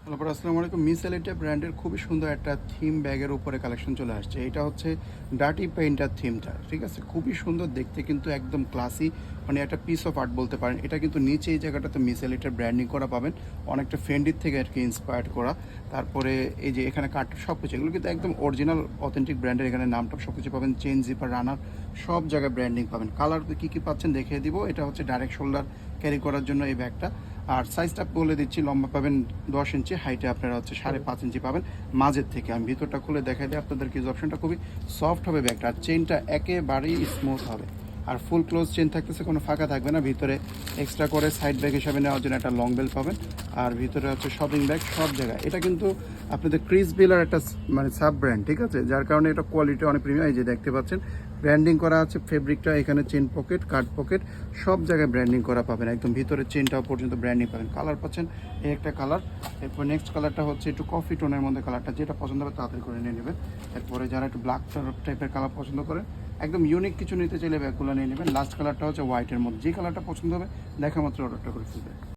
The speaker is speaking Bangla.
তারপর আসসালামু আলাইকুম। মিস এলিটা ব্র্যান্ডের খুবই সুন্দর একটা থিম ব্যাগের উপরে কালেকশন চলে আসছে। এটা হচ্ছে ডার্টি পেইন্টার থিমটা, ঠিক আছে? খুবই সুন্দর দেখতে, কিন্তু একদম ক্লাসি, মানে একটা পিস অফ আর্ট বলতে পারেন। এটা কিন্তু নিচে এই জায়গাটাতে মিস এলিটার ব্র্যান্ডিং করা পাবেন, অনেকটা ফেন্ডির থেকে আর কি ইন্সপায়ার্ড করা। তারপরে এই যে এখানে কার্ড সব কিছু, এগুলো কিন্তু একদম অরিজিনাল অথেন্টিক ব্র্যান্ডের। এখানে নামটা সব কিছু পাবেন, চেন জিপার রানার সব জায়গায় ব্র্যান্ডিং পাবেন। কালার কী কী পাচ্ছেন দেখিয়ে দিব। এটা হচ্ছে ডাইরেক্ট শোল্ডার ক্যারি করার জন্য এই ব্যাগটা। আর সাইজটা বলে দিচ্ছি, লম্বা পাবেন 10 ইঞ্চি, হাইটে আপনারা হচ্ছে 5.5 ইঞ্চি পাবেন মাঝের থেকে। আমি ভিতরটা খুলে দেখাই দিই আপনাদের, কি অপশনটা খুবই সফট হবে ব্যাগটা, আর চেনটা একেবারেই স্মুথ হবে। আর ফুল ক্লোজ চেন থাকতেছে, কোনো ফাঁকা থাকবে না। ভিতরে এক্সট্রা করে সাইড ব্যাগ হিসাবে নেওয়ার জন্য একটা লং বেল পাবেন। আর ভিতরে হচ্ছে শপিং ব্যাগ সব জায়গায়। এটা কিন্তু আপনাদের ক্রিস বেলার একটা মানে সাব ব্র্যান্ড, ঠিক আছে? যার কারণে এটা কোয়ালিটি অনেক প্রিমিয়াম। এই যে দেখতে পাচ্ছেন ব্র্যান্ডিং করা আছে ফেব্রিকটা, এখানে চেন পকেট, কার্ড পকেট সব জায়গায় ব্র্যান্ডিং করা পাবেন। একদম ভিতরে চেনটাও পর্যন্ত ব্র্যান্ডিং পাবেন। কালার পাচ্ছেন এই একটা কালার। এরপর নেক্সট কালারটা হচ্ছে একটু কফি টোনের মধ্যে কালারটা, যেটা পছন্দ হবে তাড়াতাড়ি করে নিয়ে নেবেন। এরপরে যারা একটু ব্ল্যাক টাইপের কালার পছন্দ করে, একদম ইউনিক কিছু নিতে চাইলে ব্যাগগুলো নিয়ে নেবেন। লাস্ট কালারটা হচ্ছে হোয়াইটের মধ্যে, যে কালারটা পছন্দ হবে দেখা মাত্র অর্ডারটা করে ফেলবেন।